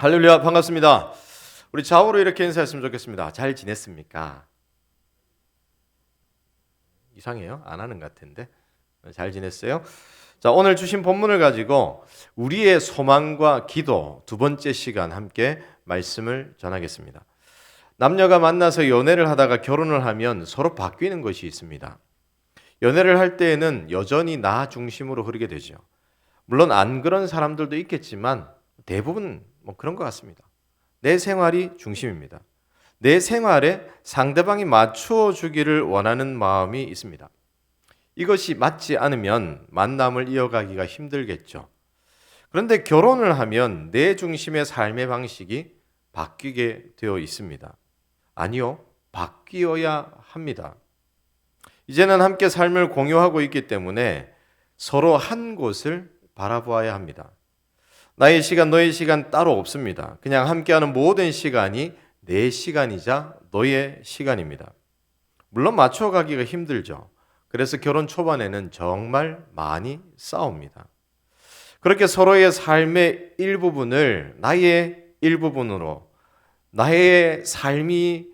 할렐루야, 반갑습니다. 우리 좌우로 이렇게 인사했으면 좋겠습니다. 잘 지냈습니까? 이상해요? 안 하는 것 같은데. 잘 지냈어요? 자, 오늘 주신 본문을 가지고 우리의 소망과 기도 두 번째 시간 함께 말씀을 전하겠습니다. 남녀가 만나서 연애를 하다가 결혼을 하면 서로 바뀌는 것이 있습니다. 연애를 할 때에는 여전히 나 중심으로 흐르게 되죠. 물론 안 그런 사람들도 있겠지만 대부분 그런 것 같습니다. 내 생활이 중심입니다. 내 생활에 상대방이 맞추어 주기를 원하는 마음이 있습니다. 이것이 맞지 않으면 만남을 이어가기가 힘들겠죠. 그런데 결혼을 하면 내 중심의 삶의 방식이 바뀌게 되어 있습니다. 아니요, 바뀌어야 합니다. 이제는 함께 삶을 공유하고 있기 때문에 서로 한 곳을 바라보아야 합니다. 나의 시간, 너의 시간 따로 없습니다. 그냥 함께하는 모든 시간이 내 시간이자 너의 시간입니다. 물론 맞춰가기가 힘들죠. 그래서 결혼 초반에는 정말 많이 싸웁니다. 그렇게 서로의 삶의 일부분을 나의 일부분으로, 나의 삶이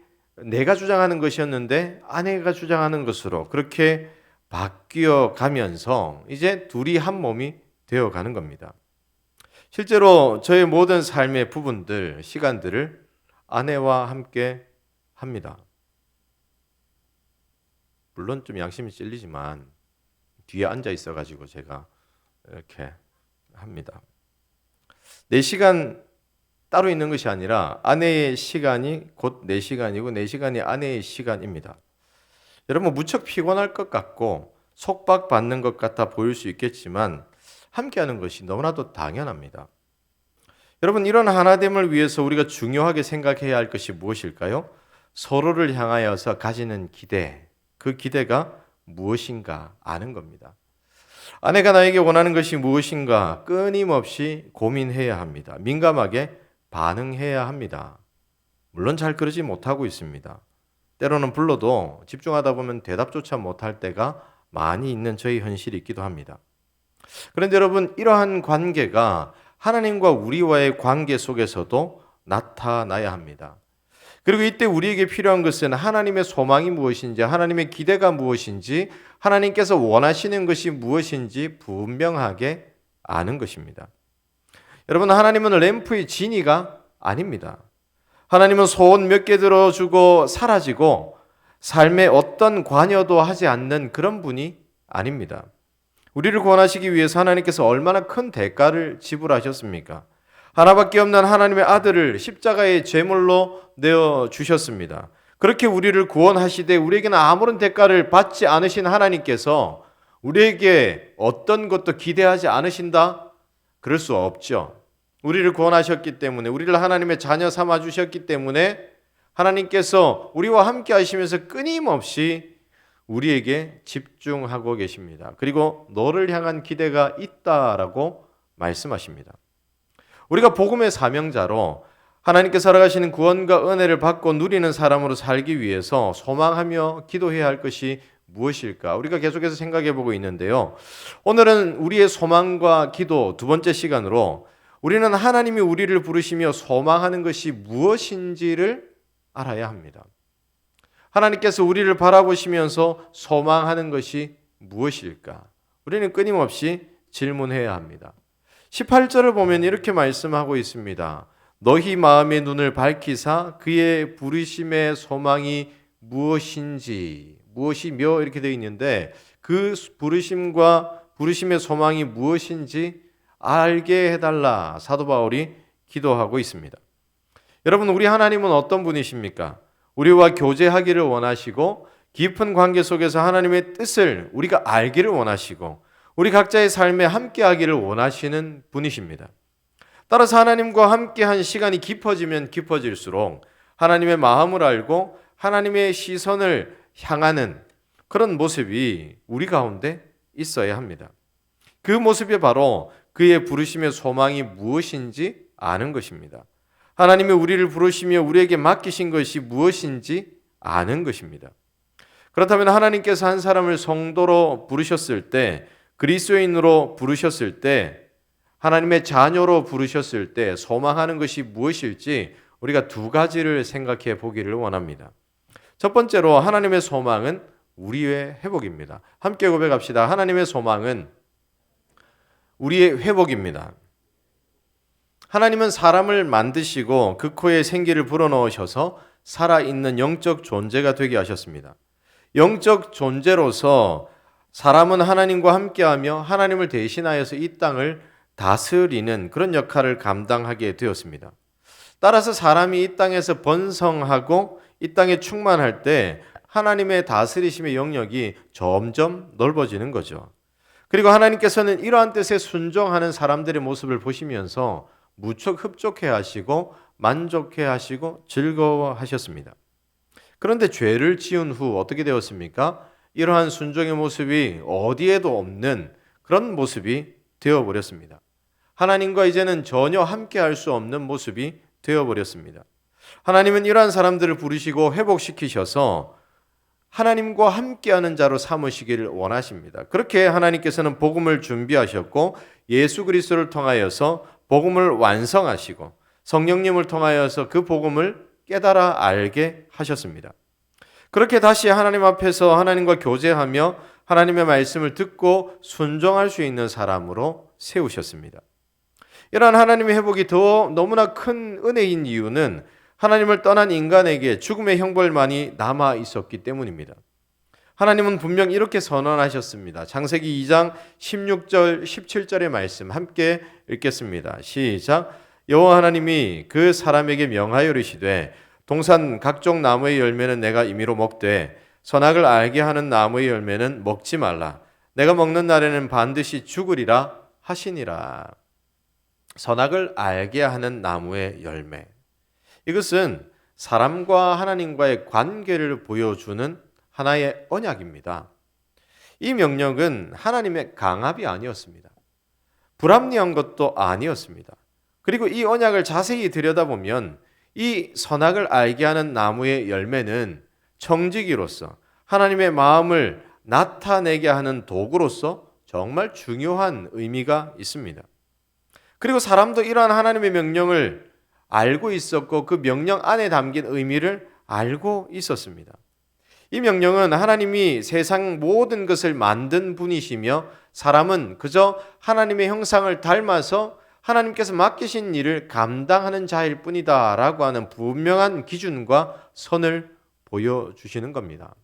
내가 주장하는 것이었는데 아내가 주장하는 것으로 그렇게 바뀌어 가면서 이제 둘이 한 몸이 되어 가는 겁니다. 실제로 저의 모든 삶의 부분들, 시간들을 아내와 함께 합니다. 물론 좀 양심이 찔리지만 뒤에 앉아 있어가지고 제가 이렇게 합니다. 내 시간 따로 있는 것이 아니라 아내의 시간이 곧 내 시간이고 내 시간이 아내의 시간입니다. 여러분 무척 피곤할 것 같고 속박받는 것 같아 보일 수 있겠지만 함께하는 것이 너무나도 당연합니다. 여러분 이런 하나됨을 위해서 우리가 중요하게 생각해야 할 것이 무엇일까요? 서로를 향하여서 가지는 기대, 그 기대가 무엇인가 아는 겁니다. 아내가 나에게 원하는 것이 무엇인가 끊임없이 고민해야 합니다. 민감하게 반응해야 합니다. 물론 잘 그러지 못하고 있습니다. 때로는 불러도 집중하다 보면 대답조차 못할 때가 많이 있는 저희 현실이 있기도 합니다. 그런데 여러분 이러한 관계가 하나님과 우리와의 관계 속에서도 나타나야 합니다. 그리고 이때 우리에게 필요한 것은 하나님의 소망이 무엇인지, 하나님의 기대가 무엇인지, 하나님께서 원하시는 것이 무엇인지 분명하게 아는 것입니다. 여러분 하나님은 램프의 지니가 아닙니다. 하나님은 소원 몇 개 들어주고 사라지고 삶에 어떤 관여도 하지 않는 그런 분이 아닙니다. 우리를 구원하시기 위해서 하나님께서 얼마나 큰 대가를 지불하셨습니까? 하나밖에 없는 하나님의 아들을 십자가의 제물로 내어주셨습니다. 그렇게 우리를 구원하시되 우리에게는 아무런 대가를 받지 않으신 하나님께서 우리에게 어떤 것도 기대하지 않으신다? 그럴 수 없죠. 우리를 구원하셨기 때문에 우리를 하나님의 자녀 삼아주셨기 때문에 하나님께서 우리와 함께 하시면서 끊임없이 우리에게 집중하고 계십니다. 그리고 너를 향한 기대가 있다라고 말씀하십니다. 우리가 복음의 사명자로 하나님께 살아가시는 구원과 은혜를 받고 누리는 사람으로 살기 위해서 소망하며 기도해야 할 것이 무엇일까? 우리가 계속해서 생각해 보고 있는데요. 오늘은 우리의 소망과 기도 두 번째 시간으로 우리는 하나님이 우리를 부르시며 소망하는 것이 무엇인지를 알아야 합니다. 하나님께서 우리를 바라보시면서 소망하는 것이 무엇일까? 우리는 끊임없이 질문해야 합니다. 18절을 보면 이렇게 말씀하고 있습니다. 너희 마음의 눈을 밝히사 그의 부르심의 소망이 무엇인지, 무엇이며 이렇게 되어 있는데 그 부르심과 부르심의 소망이 무엇인지 알게 해달라 사도 바울이 기도하고 있습니다. 여러분 우리 하나님은 어떤 분이십니까? 우리와 교제하기를 원하시고 깊은 관계 속에서 하나님의 뜻을 우리가 알기를 원하시고 우리 각자의 삶에 함께하기를 원하시는 분이십니다. 따라서 하나님과 함께한 시간이 깊어지면 깊어질수록 하나님의 마음을 알고 하나님의 시선을 향하는 그런 모습이 우리 가운데 있어야 합니다. 그 모습이 바로 그의 부르심의 소망이 무엇인지 아는 것입니다. 하나님이 우리를 부르시며 우리에게 맡기신 것이 무엇인지 아는 것입니다. 그렇다면 하나님께서 한 사람을 성도로 부르셨을 때, 그리스도인으로 부르셨을 때 하나님의 자녀로 부르셨을 때 소망하는 것이 무엇일지 우리가 두 가지를 생각해 보기를 원합니다. 첫 번째로 하나님의 소망은 우리의 회복입니다. 함께 고백합시다. 하나님의 소망은 우리의 회복입니다. 하나님은 사람을 만드시고 그 코에 생기를 불어넣으셔서 살아있는 영적 존재가 되게 하셨습니다. 영적 존재로서 사람은 하나님과 함께하며 하나님을 대신하여서 이 땅을 다스리는 그런 역할을 감당하게 되었습니다. 따라서 사람이 이 땅에서 번성하고 이 땅에 충만할 때 하나님의 다스리심의 영역이 점점 넓어지는 거죠. 그리고 하나님께서는 이러한 뜻에 순종하는 사람들의 모습을 보시면서 무척 흡족해 하시고 만족해 하시고 즐거워하셨습니다. 그런데 죄를 지은 후 어떻게 되었습니까? 이러한 순종의 모습이 어디에도 없는 그런 모습이 되어버렸습니다. 하나님과 이제는 전혀 함께할 수 없는 모습이 되어버렸습니다. 하나님은 이러한 사람들을 부르시고 회복시키셔서 하나님과 함께하는 자로 삼으시기를 원하십니다. 그렇게 하나님께서는 복음을 준비하셨고 예수 그리스도를 통하여서 복음을 완성하시고 성령님을 통하여서 그 복음을 깨달아 알게 하셨습니다. 그렇게 다시 하나님 앞에서 하나님과 교제하며 하나님의 말씀을 듣고 순종할 수 있는 사람으로 세우셨습니다. 이러한 하나님의 회복이 더 너무나 큰 은혜인 이유는 하나님을 떠난 인간에게 죽음의 형벌만이 남아 있었기 때문입니다. 하나님은 분명 이렇게 선언하셨습니다. 창세기 2장 16절 17절의 말씀 함께 읽겠습니다. 시작. 여호와 하나님이 그 사람에게 명하여 이르시되 동산 각종 나무의 열매는 내가 임의로 먹되 선악을 알게 하는 나무의 열매는 먹지 말라. 내가 먹는 날에는 반드시 죽으리라 하시니라. 선악을 알게 하는 나무의 열매. 이것은 사람과 하나님과의 관계를 보여주는 하나의 언약입니다. 이 명령은 하나님의 강압이 아니었습니다. 불합리한 것도 아니었습니다. 그리고 이 언약을 자세히 들여다보면 이 선악을 알게 하는 나무의 열매는 청지기로서 하나님의 마음을 나타내게 하는 도구로서 정말 중요한 의미가 있습니다. 그리고 사람도 이러한 하나님의 명령을 알고 있었고 그 명령 안에 담긴 의미를 알고 있었습니다. 이 명령은 하나님이 세상 모든 것을 만든 분이시며 사람은 그저 하나님의 형상을 닮아서 하나님께서 맡기신 일을 감당하는 자일 뿐이다 라고 하는 분명한 기준과 선을 보여주시는 겁니다.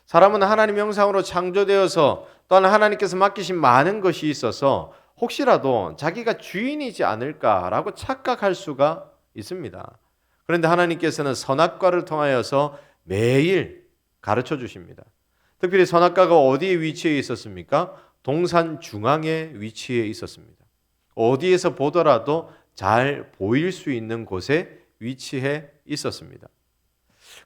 사람은 하나님의 형상으로 창조되어서 또한 하나님께서 맡기신 많은 것이 있어서 혹시라도 자기가 주인이지 않을까라고 착각할 수가 있습니다. 그런데 하나님께서는 선악과를 통하여서 매일 가르쳐 주십니다. 특별히 선악과가 어디에 위치해 있었습니까? 동산 중앙에 위치해 있었습니다. 어디에서 보더라도 잘 보일 수 있는 곳에 위치해 있었습니다.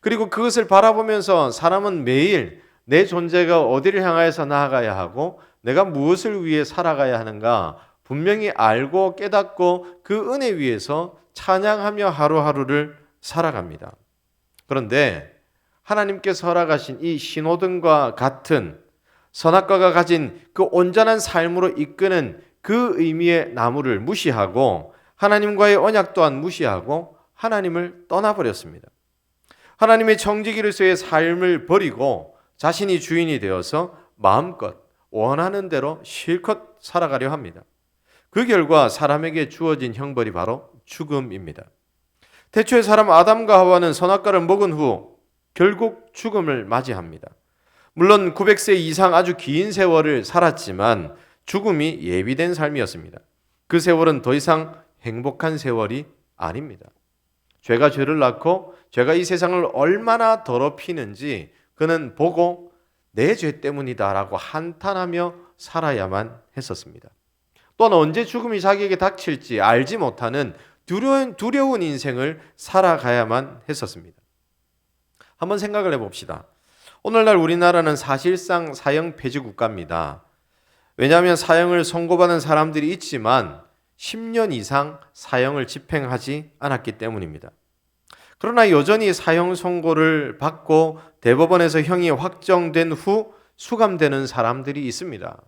그리고 그것을 바라보면서 사람은 매일 내 존재가 어디를 향하여서 나아가야 하고 내가 무엇을 위해 살아가야 하는가 분명히 알고 깨닫고 그 은혜 위에서 찬양하며 하루하루를 살아갑니다. 그런데 하나님께서 허락하신 이 신호등과 같은 선악과가 가진 그 온전한 삶으로 이끄는 그 의미의 나무를 무시하고 하나님과의 언약 또한 무시하고 하나님을 떠나버렸습니다. 하나님의 청지기로서의 삶을 버리고 자신이 주인이 되어서 마음껏 원하는 대로 실컷 살아가려 합니다. 그 결과 사람에게 주어진 형벌이 바로 죽음입니다. 태초의 사람 아담과 하와는 선악과를 먹은 후 결국 죽음을 맞이합니다. 물론 900세 이상 아주 긴 세월을 살았지만 죽음이 예비된 삶이었습니다. 그 세월은 더 이상 행복한 세월이 아닙니다. 죄가 죄를 낳고 죄가 이 세상을 얼마나 더럽히는지 그는 보고 내 죄 때문이다라고 한탄하며 살아야만 했었습니다. 또한 언제 죽음이 자기에게 닥칠지 알지 못하는 두려운 인생을 살아가야만 했었습니다. 한번 생각을 해봅시다. 오늘날 우리나라는 사실상 사형 폐지 국가입니다. 왜냐하면 사형을 선고받은 사람들이 있지만 10년 이상 사형을 집행하지 않았기 때문입니다. 그러나 여전히 사형 선고를 받고 대법원에서 형이 확정된 후 수감되는 사람들이 있습니다.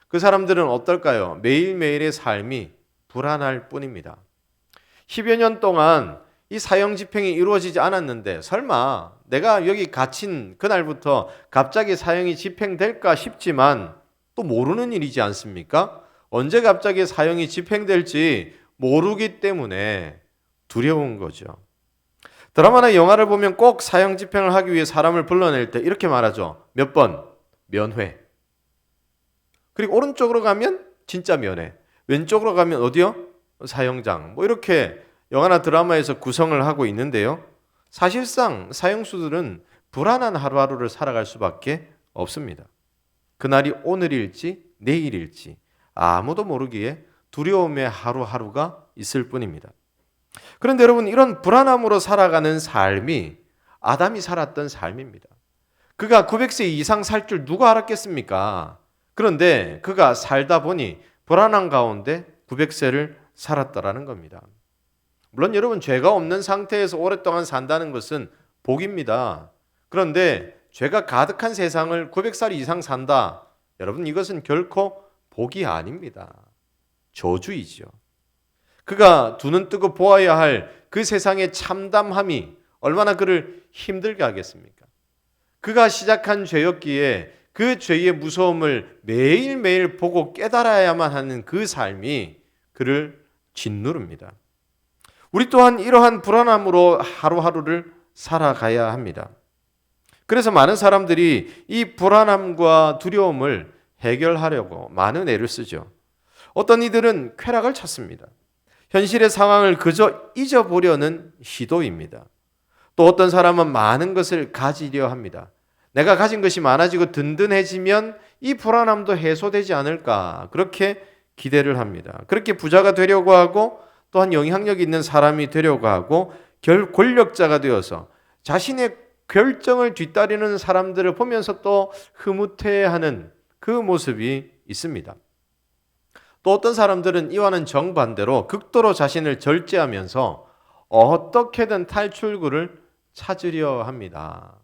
그 사람들은 어떨까요? 매일매일의 삶이 불안할 뿐입니다. 10여 년 동안 이 사형 집행이 이루어지지 않았는데 설마 내가 여기 갇힌 그날부터 갑자기 사형이 집행될까 싶지만 또 모르는 일이지 않습니까? 언제 갑자기 사형이 집행될지 모르기 때문에 두려운 거죠. 드라마나 영화를 보면 꼭 사형 집행을 하기 위해 사람을 불러낼 때 이렇게 말하죠. 몇 번? 면회. 그리고 오른쪽으로 가면 진짜 면회. 왼쪽으로 가면 어디요? 사형장. 뭐 이렇게 영화나 드라마에서 구성을 하고 있는데요. 사실상 사형수들은 불안한 하루하루를 살아갈 수밖에 없습니다. 그날이 오늘일지 내일일지 아무도 모르기에 두려움의 하루하루가 있을 뿐입니다. 그런데 여러분, 이런 불안함으로 살아가는 삶이 아담이 살았던 삶입니다. 그가 900세 이상 살 줄 누가 알았겠습니까? 그런데 그가 살다 보니 불안한 가운데 900세를 살았다라는 겁니다. 물론 여러분, 죄가 없는 상태에서 오랫동안 산다는 것은 복입니다. 그런데 죄가 가득한 세상을 900살 이상 산다. 여러분, 이것은 결코 복이 아닙니다. 저주이죠. 그가 두 눈 뜨고 보아야 할 그 세상의 참담함이 얼마나 그를 힘들게 하겠습니까? 그가 시작한 죄였기에 그 죄의 무서움을 매일매일 보고 깨달아야만 하는 그 삶이 그를 짓누릅니다. 우리 또한 이러한 불안함으로 하루하루를 살아가야 합니다. 그래서 많은 사람들이 이 불안함과 두려움을 해결하려고 많은 애를 쓰죠. 어떤 이들은 쾌락을 찾습니다. 현실의 상황을 그저 잊어보려는 시도입니다. 또 어떤 사람은 많은 것을 가지려 합니다. 내가 가진 것이 많아지고 든든해지면 이 불안함도 해소되지 않을까, 그렇게 기대를 합니다. 그렇게 부자가 되려고 하고 또한 영향력 있는 사람이 되려고 하고 권력자가 되어서 자신의 결정을 뒤따르는 사람들을 보면서 또 흐뭇해하는 그 모습이 있습니다. 또 어떤 사람들은 이와는 정반대로 극도로 자신을 절제하면서 어떻게든 탈출구를 찾으려 합니다.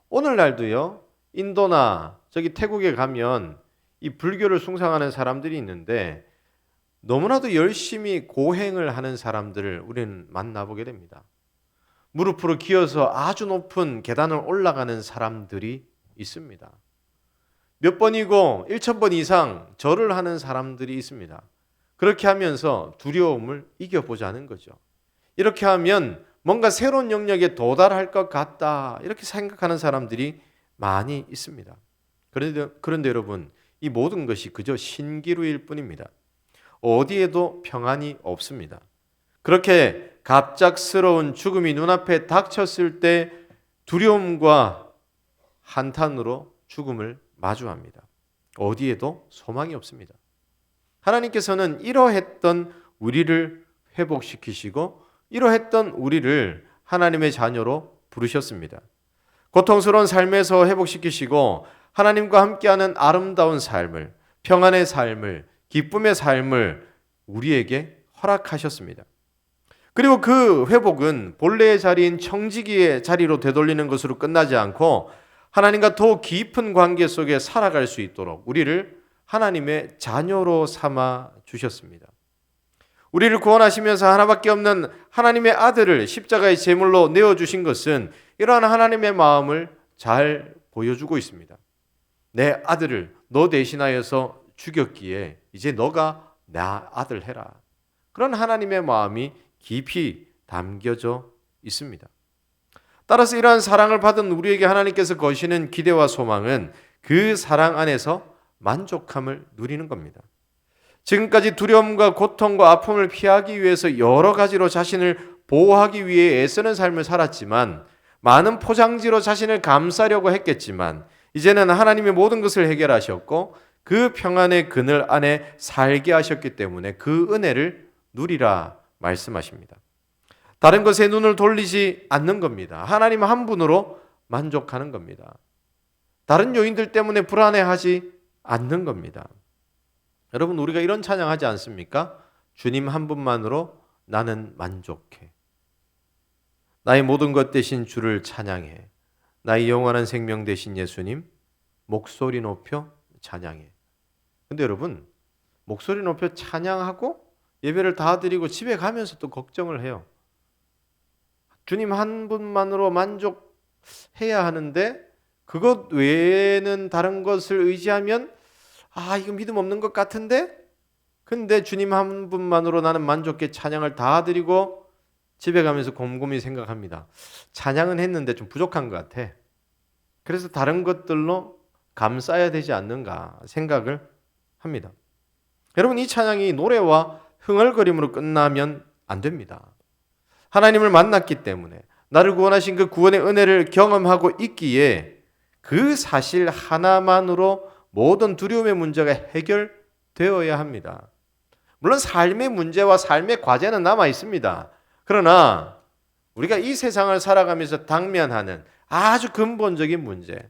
오늘날도요, 인도나 저기 태국에 가면 이 불교를 숭상하는 사람들이 있는데 너무나도 열심히 고행을 하는 사람들을 우리는 만나보게 됩니다. 무릎으로 기어서 아주 높은 계단을 올라가는 사람들이 있습니다. 몇 번이고 1000번 이상 절을 하는 사람들이 있습니다. 그렇게 하면서 두려움을 이겨보자는 거죠. 이렇게 하면 뭔가 새로운 영역에 도달할 것 같다, 이렇게 생각하는 사람들이 많이 있습니다. 그런데 여러분, 이 모든 것이 그저 신기루일 뿐입니다. 어디에도 평안이 없습니다. 그렇게 갑작스러운 죽음이 눈앞에 닥쳤을 때 두려움과 한탄으로 죽음을 마주합니다. 어디에도 소망이 없습니다. 하나님께서는 이러했던 우리를 회복시키시고 이러했던 우리를 하나님의 자녀로 부르셨습니다. 고통스러운 삶에서 회복시키시고 하나님과 함께하는 아름다운 삶을, 평안의 삶을, 기쁨의 삶을 우리에게 허락하셨습니다. 그리고 그 회복은 본래의 자리인 청지기의 자리로 되돌리는 것으로 끝나지 않고 하나님과 더 깊은 관계 속에 살아갈 수 있도록 우리를 하나님의 자녀로 삼아 주셨습니다. 우리를 구원하시면서 하나밖에 없는 하나님의 아들을 십자가의 제물로 내어주신 것은 이러한 하나님의 마음을 잘 보여주고 있습니다. 내 아들을 너 대신하여서 죽였기에 이제 너가 내 아들 해라. 그런 하나님의 마음이 깊이 담겨져 있습니다. 따라서 이러한 사랑을 받은 우리에게 하나님께서 거시는 기대와 소망은 그 사랑 안에서 만족함을 누리는 겁니다. 지금까지 두려움과 고통과 아픔을 피하기 위해서 여러 가지로 자신을 보호하기 위해 애쓰는 삶을 살았지만, 많은 포장지로 자신을 감싸려고 했겠지만 이제는 하나님이 모든 것을 해결하셨고 그 평안의 그늘 안에 살게 하셨기 때문에 그 은혜를 누리라 말씀하십니다. 다른 것에 눈을 돌리지 않는 겁니다. 하나님 한 분으로 만족하는 겁니다. 다른 요인들 때문에 불안해하지 않는 겁니다. 여러분, 우리가 이런 찬양하지 않습니까? 주님 한 분만으로 나는 만족해. 나의 모든 것 대신 주를 찬양해. 나의 영원한 생명 대신 예수님 목소리 높여 찬양해. 근데 여러분, 목소리 높여 찬양하고 예배를 다 드리고 집에 가면서 또 걱정을 해요. 주님 한 분만으로 만족해야 하는데 그것 외에는 다른 것을 의지하면 이거 믿음 없는 것 같은데? 근데 주님 한 분만으로 나는 만족해 찬양을 다 드리고 집에 가면서 곰곰이 생각합니다. 찬양은 했는데 좀 부족한 것 같아. 그래서 다른 것들로 감싸야 되지 않는가 생각을 합니다. 여러분, 이 찬양이 노래와 흥얼거림으로 끝나면 안 됩니다. 하나님을 만났기 때문에 나를 구원하신 그 구원의 은혜를 경험하고 있기에 그 사실 하나만으로 모든 두려움의 문제가 해결되어야 합니다. 물론 삶의 문제와 삶의 과제는 남아 있습니다. 그러나 우리가 이 세상을 살아가면서 당면하는 아주 근본적인 문제,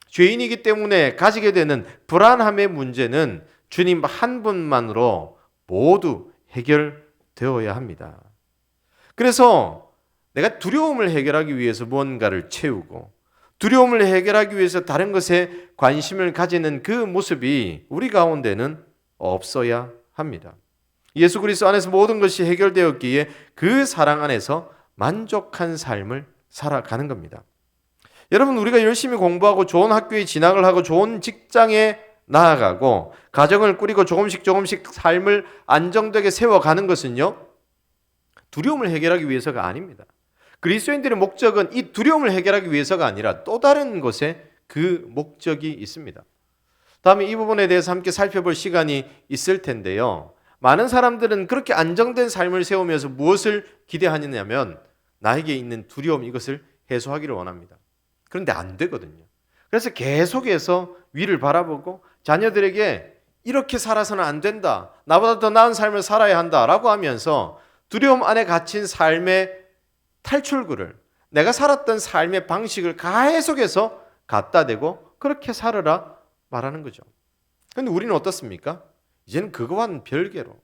죄인이기 때문에 가지게 되는 불안함의 문제는 주님 한 분만으로 모두 해결되어야 합니다. 그래서 내가 두려움을 해결하기 위해서 무언가를 채우고 두려움을 해결하기 위해서 다른 것에 관심을 가지는 그 모습이 우리 가운데는 없어야 합니다. 예수 그리스도 안에서 모든 것이 해결되었기에 그 사랑 안에서 만족한 삶을 살아가는 겁니다. 여러분, 우리가 열심히 공부하고 좋은 학교에 진학을 하고 좋은 직장에 나아가고 가정을 꾸리고 조금씩 삶을 안정되게 세워가는 것은요, 두려움을 해결하기 위해서가 아닙니다. 그리스도인들의 목적은 이 두려움을 해결하기 위해서가 아니라 또 다른 것에 그 목적이 있습니다. 다음에 이 부분에 대해서 함께 살펴볼 시간이 있을 텐데요. 많은 사람들은 그렇게 안정된 삶을 세우면서 무엇을 기대하느냐면 나에게 있는 두려움, 이것을 해소하기를 원합니다. 그런데 안 되거든요. 그래서 계속해서 위를 바라보고 자녀들에게 이렇게 살아서는 안 된다, 나보다 더 나은 삶을 살아야 한다라고 하면서 두려움 안에 갇힌 삶의 탈출구를, 내가 살았던 삶의 방식을 계속해서 갖다 대고 그렇게 살아라 말하는 거죠. 그런데 우리는 어떻습니까? 이제는 그거와는 별개로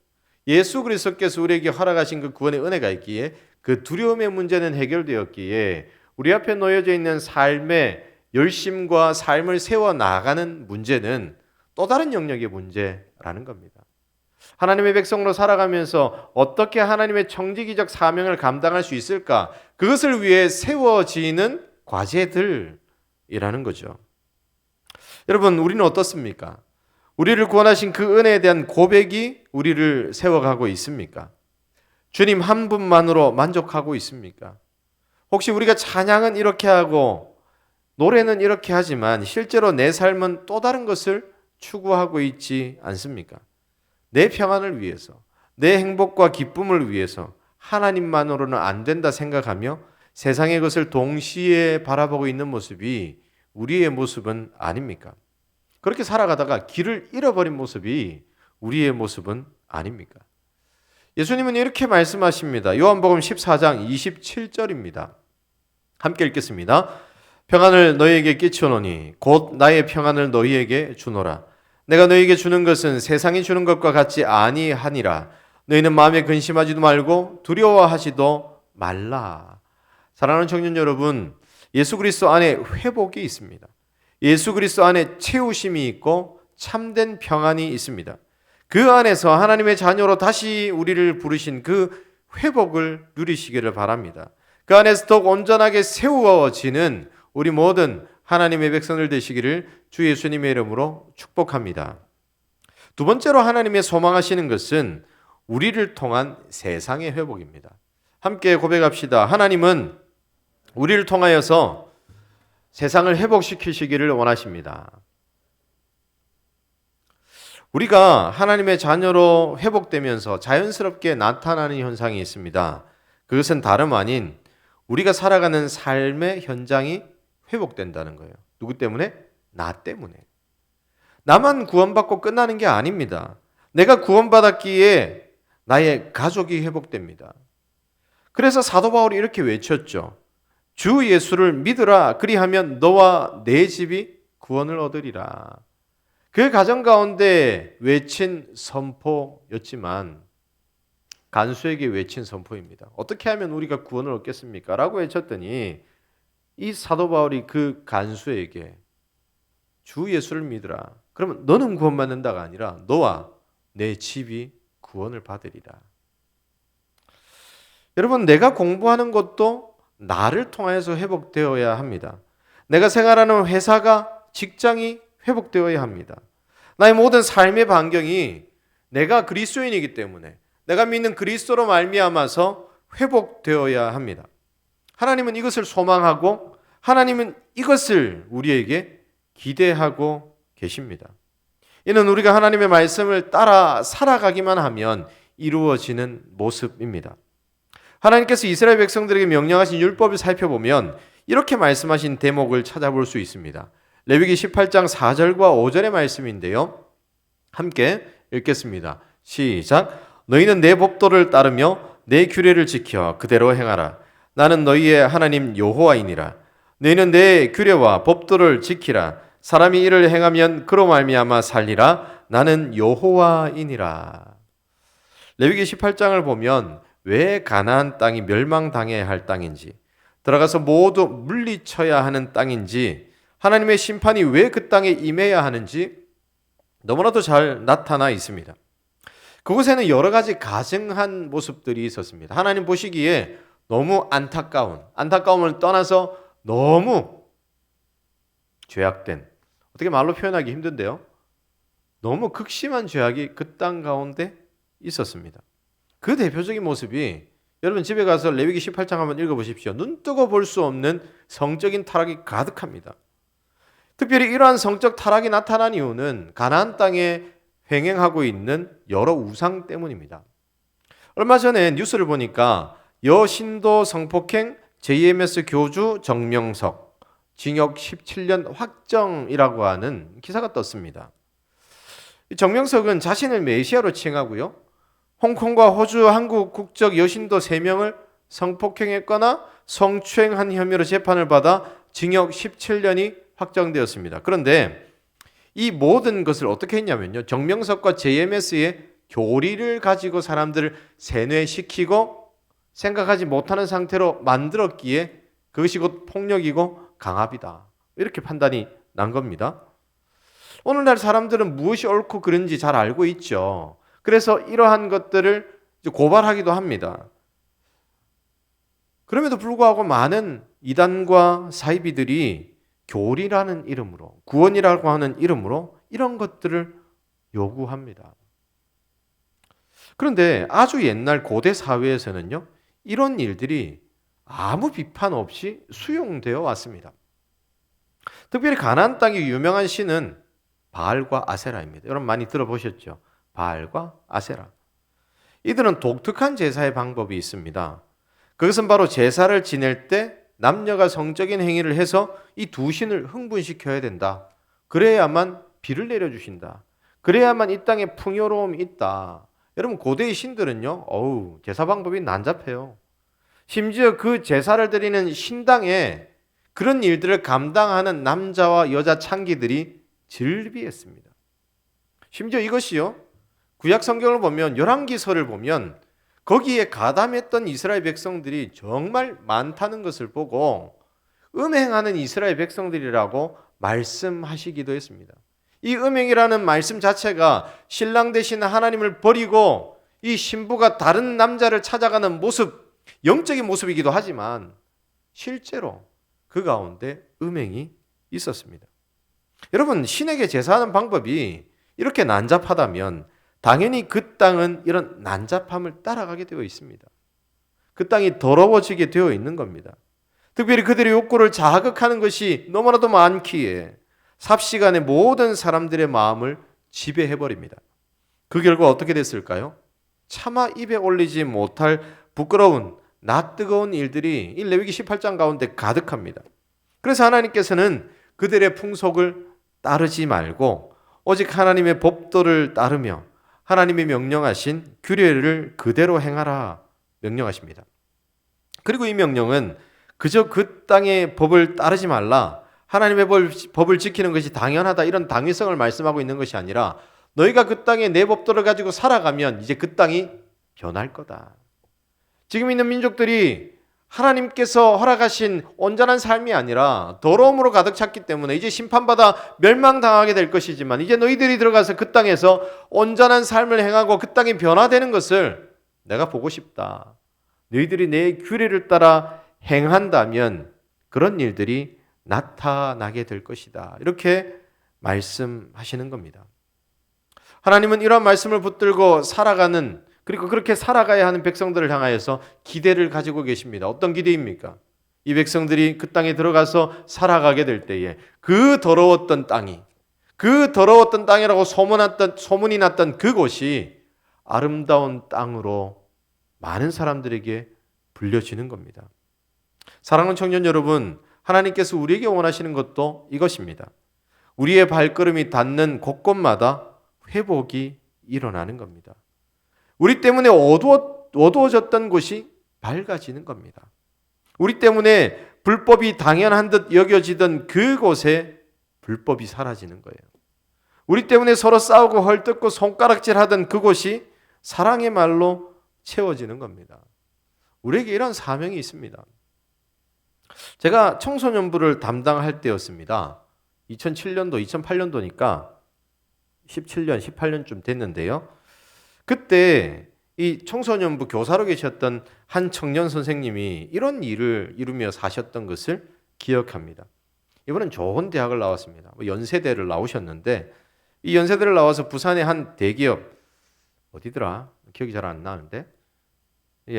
예수 그리스도께서 우리에게 허락하신 그 구원의 은혜가 있기에 그 두려움의 문제는 해결되었기에 우리 앞에 놓여져 있는 삶의 열심과 삶을 세워나가는 문제는 또 다른 영역의 문제라는 겁니다. 하나님의 백성으로 살아가면서 어떻게 하나님의 청지기적 사명을 감당할 수 있을까? 그것을 위해 세워지는 과제들이라는 거죠. 여러분, 우리는 어떻습니까? 우리를 구원하신 그 은혜에 대한 고백이 우리를 세워가고 있습니까? 주님 한 분만으로 만족하고 있습니까? 혹시 우리가 찬양은 이렇게 하고 노래는 이렇게 하지만 실제로 내 삶은 또 다른 것을 추구하고 있지 않습니까? 내 평안을 위해서, 내 행복과 기쁨을 위해서 하나님만으로는 안 된다 생각하며 세상의 것을 동시에 바라보고 있는 모습이 우리의 모습은 아닙니까? 그렇게 살아가다가 길을 잃어버린 모습이 우리의 모습은 아닙니까? 예수님은 이렇게 말씀하십니다. 요한복음 14장 27절입니다. 함께 읽겠습니다. 평안을 너희에게 끼쳐노니 곧 나의 평안을 너희에게 주노라. 내가 너희에게 주는 것은 세상이 주는 것과 같지 아니하니라. 너희는 마음에 근심하지도 말고 두려워하지도 말라. 사랑하는 청년 여러분, 예수 그리스도 안에 회복이 있습니다. 예수 그리스도 안에 채우심이 있고 참된 평안이 있습니다. 그 안에서 하나님의 자녀로 다시 우리를 부르신 그 회복을 누리시기를 바랍니다. 그 안에서 더욱 온전하게 세워지는 우리 모든 하나님의 백성들 되시기를 주 예수님의 이름으로 축복합니다. 두 번째로 하나님의 소망하시는 것은 우리를 통한 세상의 회복입니다. 함께 고백합시다. 하나님은 우리를 통하여서 세상을 회복시키시기를 원하십니다. 우리가 하나님의 자녀로 회복되면서 자연스럽게 나타나는 현상이 있습니다. 그것은 다름 아닌 우리가 살아가는 삶의 현장이 회복된다는 거예요. 누구 때문에? 나 때문에. 나만 구원받고 끝나는 게 아닙니다. 내가 구원받았기에 나의 가족이 회복됩니다. 그래서 사도 바울이 이렇게 외쳤죠. 주 예수를 믿으라. 그리하면 너와 내 집이 구원을 얻으리라. 그 가정 가운데 외친 선포였지만 간수에게 외친 선포입니다. 어떻게 하면 우리가 구원을 얻겠습니까? 라고 외쳤더니 이 사도 바울이 그 간수에게 주 예수를 믿으라. 그러면 너는 구원받는다가 아니라 너와 내 집이 구원을 받으리라. 여러분, 내가 공부하는 것도 나를 통해서 회복되어야 합니다. 내가 생활하는 회사가, 직장이 회복되어야 합니다. 나의 모든 삶의 반경이 내가 그리스도인이기 때문에, 내가 믿는 그리스도로 말미암아서 회복되어야 합니다. 하나님은 이것을 소망하고 하나님은 이것을 우리에게 기대하고 계십니다. 이는 우리가 하나님의 말씀을 따라 살아가기만 하면 이루어지는 모습입니다. 하나님께서 이스라엘 백성들에게 명령하신 율법을 살펴보면 이렇게 말씀하신 대목을 찾아볼 수 있습니다. 레위기 18장 4절과 5절의 말씀인데요. 함께 읽겠습니다. 시작. 너희는 내 법도를 따르며 내 규례를 지켜 그대로 행하라. 나는 너희의 하나님 여호와이니라. 너희는 내 규례와 법도를 지키라. 사람이 이를 행하면 그로 말미암아 살리라. 나는 여호와이니라. 레위기 18장을 보면 왜 가나안 땅이 멸망당해야 할 땅인지, 들어가서 모두 물리쳐야 하는 땅인지, 하나님의 심판이 왜 그 땅에 임해야 하는지 너무나도 잘 나타나 있습니다. 그곳에는 여러 가지 가증한 모습들이 있었습니다. 하나님 보시기에 너무 안타까움을 떠나서 너무 죄악된, 어떻게 말로 표현하기 힘든데요. 너무 극심한 죄악이 그 땅 가운데 있었습니다. 그 대표적인 모습이, 여러분 집에 가서 레위기 18장 한번 읽어보십시오. 눈뜨고 볼 수 없는 성적인 타락이 가득합니다. 특별히 이러한 성적 타락이 나타난 이유는 가나안 땅에 횡행하고 있는 여러 우상 때문입니다. 얼마 전에 뉴스를 보니까 여신도 성폭행 JMS 교주 정명석 징역 17년 확정이라고 하는 기사가 떴습니다. 정명석은 자신을 메시아로 칭하고요, 홍콩과 호주 한국 국적 여신도 3명을 성폭행했거나 성추행한 혐의로 재판을 받아 징역 17년이 확정되었습니다. 그런데 이 모든 것을 어떻게 했냐면요, 정명석과 JMS의 교리를 가지고 사람들을 세뇌시키고 생각하지 못하는 상태로 만들었기에 그것이 곧 폭력이고 강압이다, 이렇게 판단이 난 겁니다. 오늘날 사람들은 무엇이 옳고 그른지 잘 알고 있죠. 그래서 이러한 것들을 고발하기도 합니다. 그럼에도 불구하고 많은 이단과 사이비들이 교리라는 이름으로, 구원이라고 하는 이름으로 이런 것들을 요구합니다. 그런데 아주 옛날 고대 사회에서는요, 이런 일들이 아무 비판 없이 수용되어 왔습니다. 특별히 가나안 땅의 유명한 신은 바알과 아세라입니다. 여러분 많이 들어보셨죠? 바알과 아세라. 이들은 독특한 제사의 방법이 있습니다. 그것은 바로 제사를 지낼 때 남녀가 성적인 행위를 해서 이 두 신을 흥분시켜야 된다. 그래야만 비를 내려주신다. 그래야만 이 땅에 풍요로움이 있다. 여러분 고대의 신들은요, 제사 방법이 난잡해요. 심지어 그 제사를 드리는 신당에 그런 일들을 감당하는 남자와 여자 창기들이 즐비했습니다. 심지어 이것이요, 구약 성경을 보면 열왕기서를 보면 거기에 가담했던 이스라엘 백성들이 정말 많다는 것을 보고 음행하는 이스라엘 백성들이라고 말씀하시기도 했습니다. 이 음행이라는 말씀 자체가 신랑 되신 하나님을 버리고 이 신부가 다른 남자를 찾아가는 모습, 영적인 모습이기도 하지만 실제로 그 가운데 음행이 있었습니다. 여러분, 신에게 제사하는 방법이 이렇게 난잡하다면 당연히 그 땅은 이런 난잡함을 따라가게 되어 있습니다. 그 땅이 더러워지게 되어 있는 겁니다. 특별히 그들의 욕구를 자극하는 것이 너무나도 많기에 삽시간에 모든 사람들의 마음을 지배해버립니다. 그 결과 어떻게 됐을까요? 차마 입에 올리지 못할 부끄러운 낯뜨거운 일들이 이 레위기 18장 가운데 가득합니다. 그래서 하나님께서는 그들의 풍속을 따르지 말고 오직 하나님의 법도를 따르며 하나님이 명령하신 규례를 그대로 행하라 명령하십니다. 그리고 이 명령은 그저 그 땅의 법을 따르지 말라, 하나님의 법을 지키는 것이 당연하다, 이런 당위성을 말씀하고 있는 것이 아니라 너희가 그 땅에 내 법도를 가지고 살아가면 이제 그 땅이 변할 거다. 지금 있는 민족들이 하나님께서 허락하신 온전한 삶이 아니라 더러움으로 가득 찼기 때문에 이제 심판받아 멸망당하게 될 것이지만 이제 너희들이 들어가서 그 땅에서 온전한 삶을 행하고 그 땅이 변화되는 것을 내가 보고 싶다. 너희들이 내 규례를 따라 행한다면 그런 일들이 나타나게 될 것이다. 이렇게 말씀하시는 겁니다. 하나님은 이런 말씀을 붙들고 살아가는, 그리고 그렇게 살아가야 하는 백성들을 향하여서 기대를 가지고 계십니다. 어떤 기대입니까? 이 백성들이 그 땅에 들어가서 살아가게 될 때에 그 더러웠던 땅이, 그 더러웠던 땅이라고 소문이 났던 그곳이 아름다운 땅으로 많은 사람들에게 불려지는 겁니다. 사랑하는 청년 여러분, 하나님께서 우리에게 원하시는 것도 이것입니다. 우리의 발걸음이 닿는 곳곳마다 회복이 일어나는 겁니다. 우리 때문에 어두워졌던 곳이 밝아지는 겁니다. 우리 때문에 불법이 당연한 듯 여겨지던 그곳에 불법이 사라지는 거예요. 우리 때문에 서로 싸우고 헐뜯고 손가락질하던 그곳이 사랑의 말로 채워지는 겁니다. 우리에게 이런 사명이 있습니다. 제가 청소년부를 담당할 때였습니다. 2007년도, 2008년도니까 17년, 18년쯤 됐는데요. 그때 이 청소년부 교사로 계셨던 한 청년 선생님이 이런 일을 이루며 사셨던 것을 기억합니다. 이분은 좋은 대학을 나왔습니다. 연세대를 나오셨는데 이 연세대를 나와서 부산의 한 대기업, 어디더라? 기억이 잘 안 나는데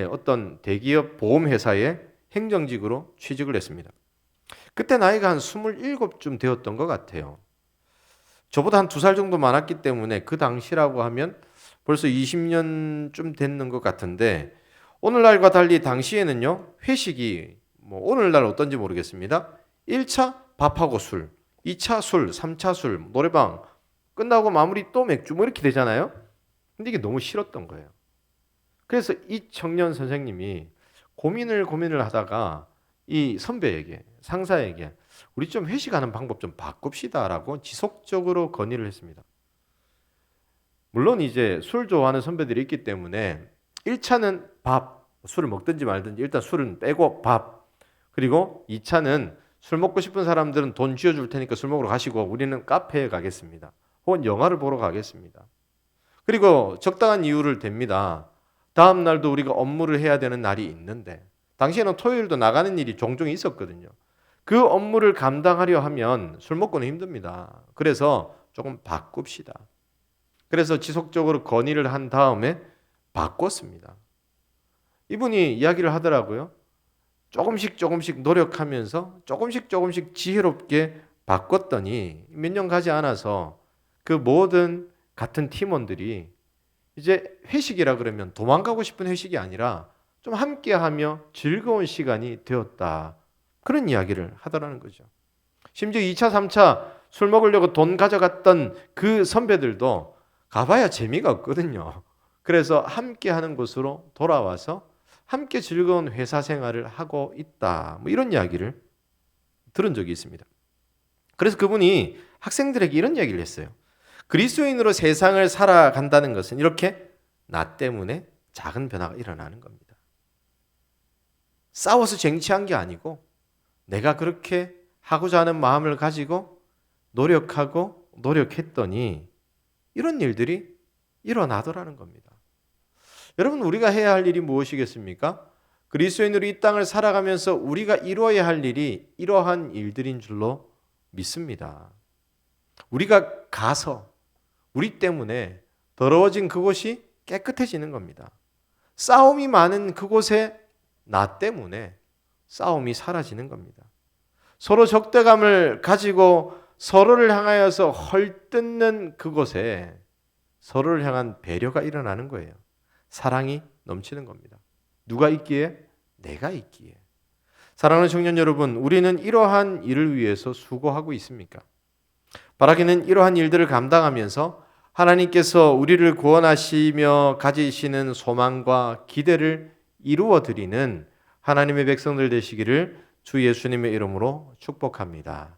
어떤 대기업 보험회사에 행정직으로 취직을 했습니다. 그때 나이가 한 27쯤 되었던 것 같아요. 저보다 한 2살 정도 많았기 때문에 그 당시라고 하면 벌써 20년쯤 됐는 것 같은데 오늘날과 달리 당시에는요, 회식이 오늘날 어떤지 모르겠습니다. 1차 밥하고 술, 2차 술, 3차 술, 노래방 끝나고 마무리 또 맥주 이렇게 되잖아요. 근데 이게 너무 싫었던 거예요. 그래서 이 청년 선생님이 고민을 하다가 이 선배에게, 상사에게 우리 좀 회식하는 방법 좀 바꿉시다라고 지속적으로 건의를 했습니다. 물론 이제 술 좋아하는 선배들이 있기 때문에 1차는 밥, 술을 먹든지 말든지 일단 술은 빼고 밥, 그리고 2차는 술 먹고 싶은 사람들은 돈 쥐어줄 테니까 술 먹으러 가시고 우리는 카페에 가겠습니다. 혹은 영화를 보러 가겠습니다. 그리고 적당한 이유를 댑니다. 다음 날도 우리가 업무를 해야 되는 날이 있는데 당시에는 토요일도 나가는 일이 종종 있었거든요. 그 업무를 감당하려 하면 술 먹고는 힘듭니다. 그래서 조금 바꿉시다. 그래서 지속적으로 건의를 한 다음에 바꿨습니다. 이분이 이야기를 하더라고요. 조금씩 노력하면서 조금씩 지혜롭게 바꿨더니 몇 년 가지 않아서 그 모든 같은 팀원들이 이제 회식이라 그러면 도망가고 싶은 회식이 아니라 좀 함께하며 즐거운 시간이 되었다. 그런 이야기를 하더라는 거죠. 심지어 2차, 3차 술 먹으려고 돈 가져갔던 그 선배들도 가봐야 재미가 없거든요. 그래서 함께하는 곳으로 돌아와서 함께 즐거운 회사 생활을 하고 있다. 이런 이야기를 들은 적이 있습니다. 그래서 그분이 학생들에게 이런 이야기를 했어요. 그리스도인으로 세상을 살아간다는 것은 이렇게 나 때문에 작은 변화가 일어나는 겁니다. 싸워서 쟁취한 게 아니고 내가 그렇게 하고자 하는 마음을 가지고 노력했더니 이런 일들이 일어나더라는 겁니다. 여러분, 우리가 해야 할 일이 무엇이겠습니까? 그리스도인으로 이 땅을 살아가면서 우리가 이루어야 할 일이 이러한 일들인 줄로 믿습니다. 우리가 가서 우리 때문에 더러워진 그곳이 깨끗해지는 겁니다. 싸움이 많은 그곳에 나 때문에 싸움이 사라지는 겁니다. 서로 적대감을 가지고 서로를 향하여서 헐뜯는 그곳에 서로를 향한 배려가 일어나는 거예요. 사랑이 넘치는 겁니다. 누가 있기에? 내가 있기에. 사랑하는 청년 여러분, 우리는 이러한 일을 위해서 수고하고 있습니까? 바라기는 이러한 일들을 감당하면서 하나님께서 우리를 구원하시며 가지시는 소망과 기대를 이루어 드리는 하나님의 백성들 되시기를 주 예수님의 이름으로 축복합니다.